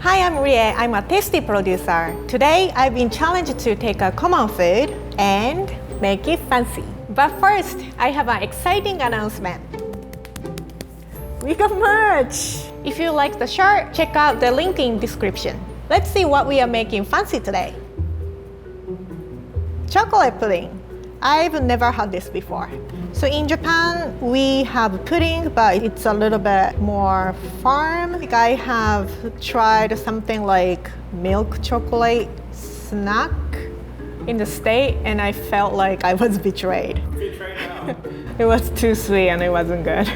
Hi, I'm Rie. I'm a tasty producer. Today, I've been challenged to take a common food and make it fancy. But first, I have an exciting announcement. We got merch! If you like the shirt, check out the link in description. Let's see what we are making fancy today. Chocolate pudding. I've never had this before. So in Japan, we have pudding, but it's a little bit more firm. Like I have tried something like milk chocolate snack in the States, and I felt like I was betrayed. Betrayed how? It was too sweet and it wasn't good.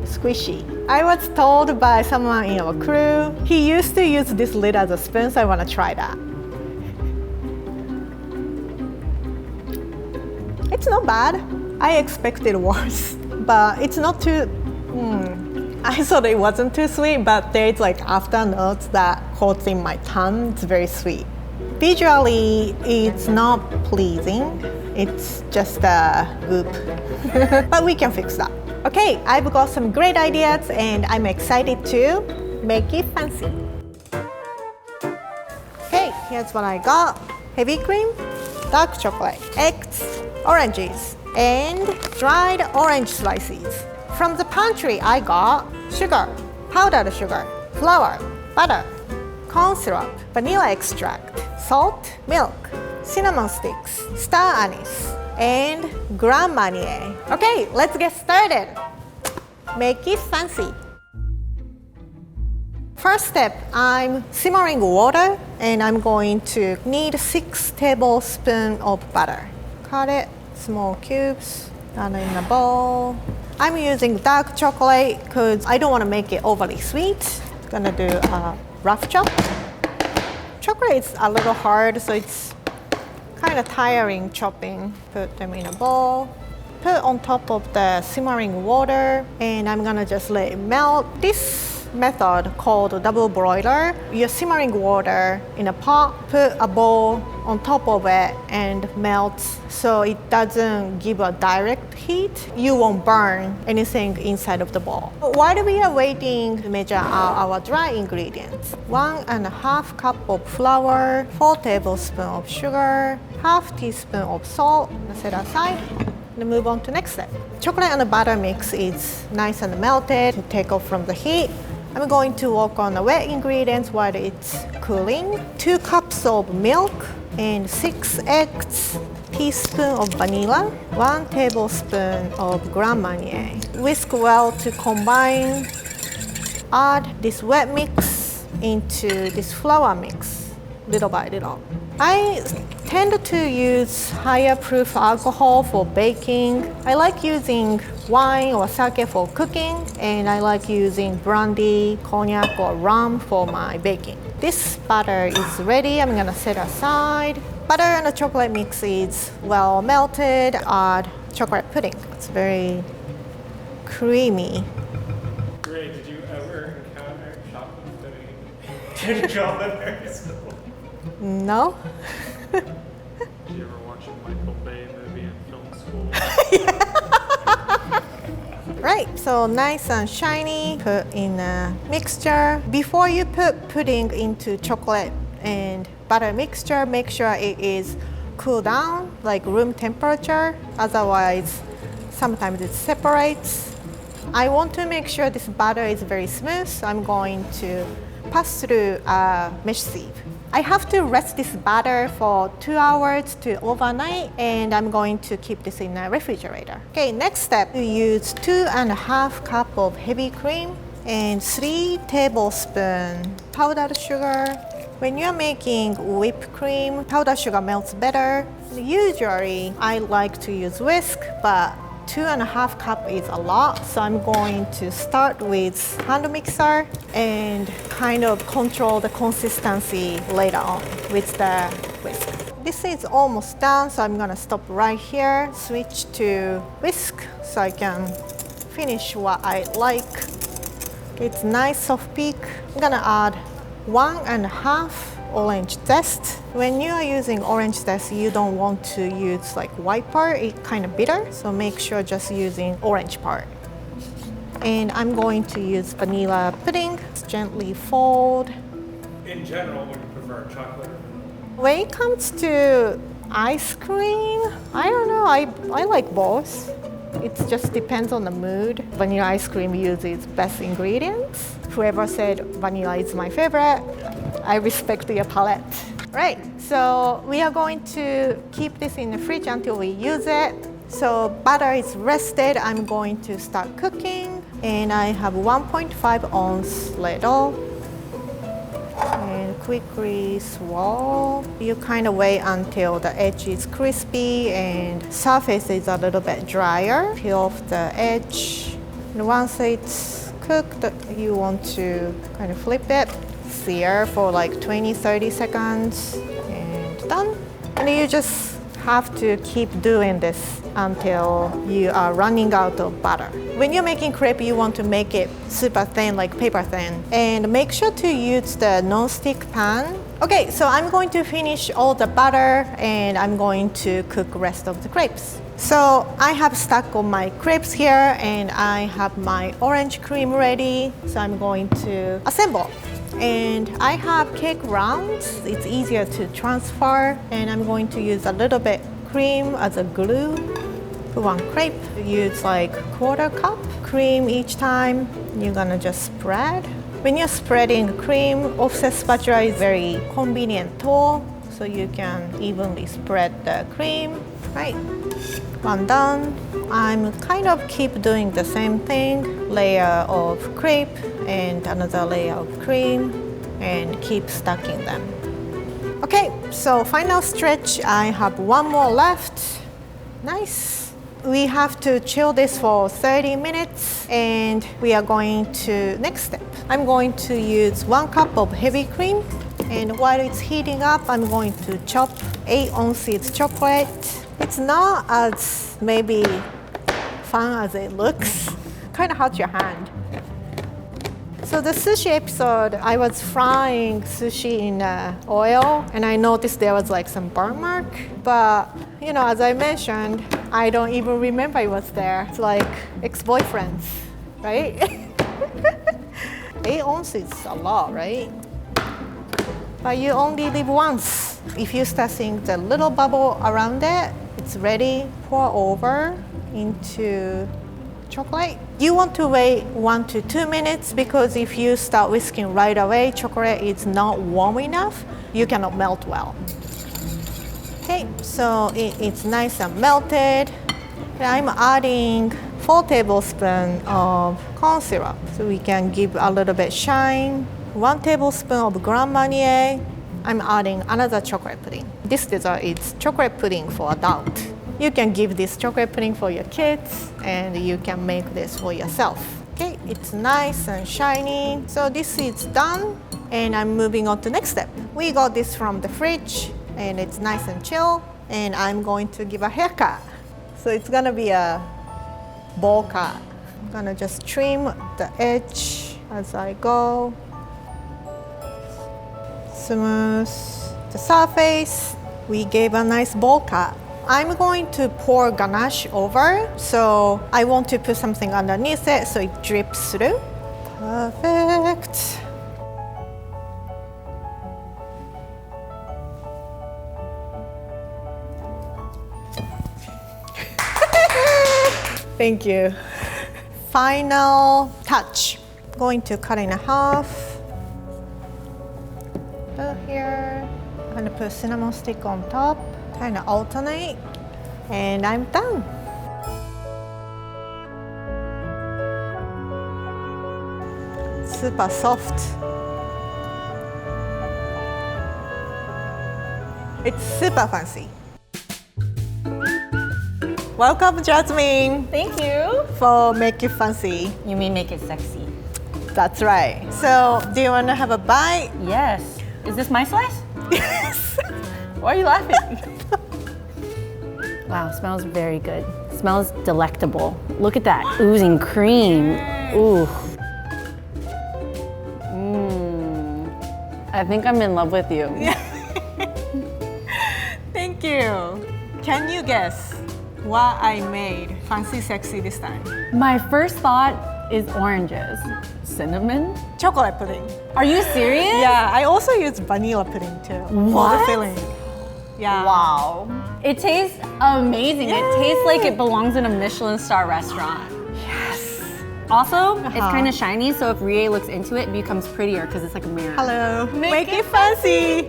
Squishy. I was told by someone in our crew, he used to use this lid as a spoon, so I want to try that. It's not bad. I expected worse, but it's not too, I thought it wasn't too sweet, but there's like afternotes that coats in my tongue. It's very sweet. Visually, it's not pleasing. It's just a goop, but we can fix that. Okay, I've got some great ideas and I'm excited to make it fancy. Okay, here's what I got. Heavy cream, dark chocolate, eggs, oranges, and dried orange slices. From the pantry, I got sugar, powdered sugar, flour, butter, corn syrup, vanilla extract, salt, milk, cinnamon sticks, star anise, and Grand Marnier. Okay, let's get started. Make it fancy. First step, I'm simmering water and I'm going to need 6 tablespoons of butter. Cut it, small cubes, and in a bowl. I'm using dark chocolate because I don't want to make it overly sweet. I'm gonna do a rough chop. Chocolate is a little hard, so it's kind of tiring chopping. Put them in a bowl. Put on top of the simmering water, and I'm gonna just let it melt. This method called double broiler, you're simmering water in a pot, put a bowl on top of it and melts so it doesn't give a direct heat. You won't burn anything inside of the bowl. While we are waiting to measure out our dry ingredients, 1.5 cup of flour, 4 tablespoons of sugar, half teaspoon of salt, set aside. And move on to next step. Chocolate and butter mix is nice and melted. Take off from the heat. I'm going to work on the wet ingredients while it's cooling. 2 cups of milk and 6 eggs, teaspoon of vanilla, 1 tablespoon of Grand Marnier. Whisk well to combine. Add this wet mix into this flour mix, little by little. I tend to use higher proof alcohol for baking. I like using wine or sake for cooking, and I like using brandy, cognac, or rum for my baking. This batter is ready. I'm gonna set aside. Butter and the chocolate mix is well melted. Add chocolate pudding. It's very creamy. Ray, did you ever encounter chocolate pudding in chocolate school? No? Did you ever watch a Michael Bay movie in film school? Right, so nice and shiny. Put in a mixture. Before you put pudding into chocolate and butter mixture, make sure it is cooled down, like room temperature. Otherwise, sometimes it separates. I want to make sure this butter is very smooth, so I'm going to pass through a mesh sieve. I have to rest this batter for 2 hours to overnight, and I'm going to keep this in a refrigerator. Okay, next step, you use 2.5 cup of heavy cream and 3 tablespoons powdered sugar. When you're making whipped cream, powdered sugar melts better. Usually, I like to use whisk, but 2.5 cup is a lot, so I'm going to start with hand mixer and kind of control the consistency later on with the whisk. This is almost done, so I'm gonna stop right here, switch to whisk so I can finish what I like. It's nice soft peak. I'm gonna add 1.5 orange zest. When you are using orange zest, you don't want to use like white part, it's kind of bitter, so make sure just using orange part. And I'm going to use vanilla pudding. gently fold. In general, would you prefer chocolate? When it comes to ice cream, I don't know, I like both. It just depends on the mood. Vanilla ice cream uses best ingredients. Whoever said vanilla is my favorite, I respect your palate. Right, so we are going to keep this in the fridge until we use it. So butter is rested, I'm going to start cooking. And I have 1.5 ounce ladle. And quickly swirl. You kind of wait until the edge is crispy and surface is a little bit drier. Peel off the edge. And once it's cooked, you want to kind of flip it. Sear for like 20-30 seconds and done. And you just have to keep doing this until you are running out of butter. When you're making crepe, you want to make it super thin, like paper thin. And make sure to use the non-stick pan. Okay, so I'm going to finish all the butter and I'm going to cook rest of the crepes. So I have stack of my crepes here and I have my orange cream ready. So I'm going to assemble. And I have cake rounds. It's easier to transfer. And I'm going to use a little bit cream as a glue. For one crepe, use like 1/4 cup cream each time. You're gonna just spread. When you're spreading cream, offset spatula is very convenient tool. So you can evenly spread the cream. Right, one done. I'm kind of keep doing the same thing. Layer of crepe and another layer of cream and keep stacking them. Okay, so final stretch, I have one more left. Nice. We have to chill this for 30 minutes and we are going to next step. I'm going to use 1 cup of heavy cream and while it's heating up, I'm going to chop 8 ounces chocolate. It's not as maybe fun as it looks. Kind of hurts your hand. So the sushi episode, I was frying sushi in oil and I noticed there was like some burn mark. But, you know, as I mentioned, I don't even remember it was there. It's like ex-boyfriends, right? 8 ounces is a lot, right? But you only live once. If you start seeing the little bubble around it, it's ready. Pour over into chocolate. You want to wait 1 to 2 minutes because if you start whisking right away, chocolate is not warm enough, you cannot melt well. Okay, so it's nice and melted. I'm adding 4 tablespoons of corn syrup so we can give a little bit shine. 1 tablespoon of Grand Marnier. I'm adding another chocolate pudding. This dessert is chocolate pudding for adult. You can give this chocolate pudding for your kids and you can make this for yourself. Okay, it's nice and shiny. So this is done and I'm moving on to next step. We got this from the fridge and it's nice and chill and I'm going to give a haircut. So it's gonna be a bowl cut. I'm gonna just trim the edge as I go. Smooth the surface. We gave a nice bowl cut. I'm going to pour ganache over, so I want to put something underneath it so it drips through. Perfect. Thank you. Final touch. Going to cut in half. Put here. I'm gonna put cinnamon stick on top. Kind of alternate, and I'm done. Super soft. It's super fancy. Welcome, Jasmine. Thank you. For Make It Fancy. You mean make it sexy? That's right. So, do you want to have a bite? Yes. Is this my slice? Yes. Why are you laughing? Wow, smells very good. Smells delectable. Look at that, oozing cream. Ooh. I think I'm in love with you. Thank you. Can you guess what I made fancy sexy this time? My first thought is oranges. cinnamon? Chocolate pudding. Are you serious? Yeah, I also use vanilla pudding too. For What? the filling. Yeah. Wow. It tastes amazing. It tastes like it belongs in a Michelin star restaurant. Yes. Also, it's kind of shiny, so if Rie looks into it, it becomes prettier because it's like a mirror. Hello. Make it fancy.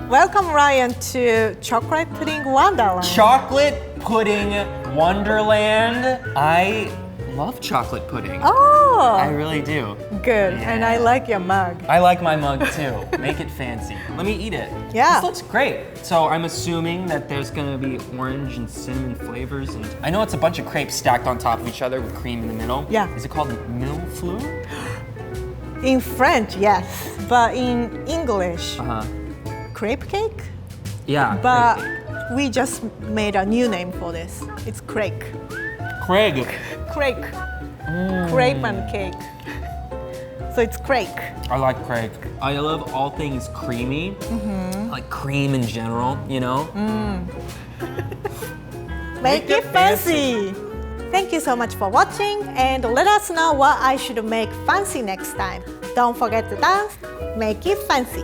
Welcome, Ryan, to Chocolate Pudding Wonderland. Chocolate pudding wonderland. I love chocolate pudding. Oh, I really do. good. And I like your mug. I like my mug too. Make it fancy. Let me eat it. Yeah. This looks great. So I'm assuming that there's gonna be orange and cinnamon flavors, and I know it's a bunch of crepes stacked on top of each other with cream in the middle. Yeah. Is it called millefleur? In French, yes, but in English, crepe cake. Yeah. But crepe cake. we just made a new name for this. It's crake. Craig. Crake. Crepe and cake. So it's crake. I like Craig. I love all things creamy. Like cream in general, you know? Make it fancy. Thank you so much for watching, and let us know what I should make fancy next time. Don't forget to dance. Make it fancy.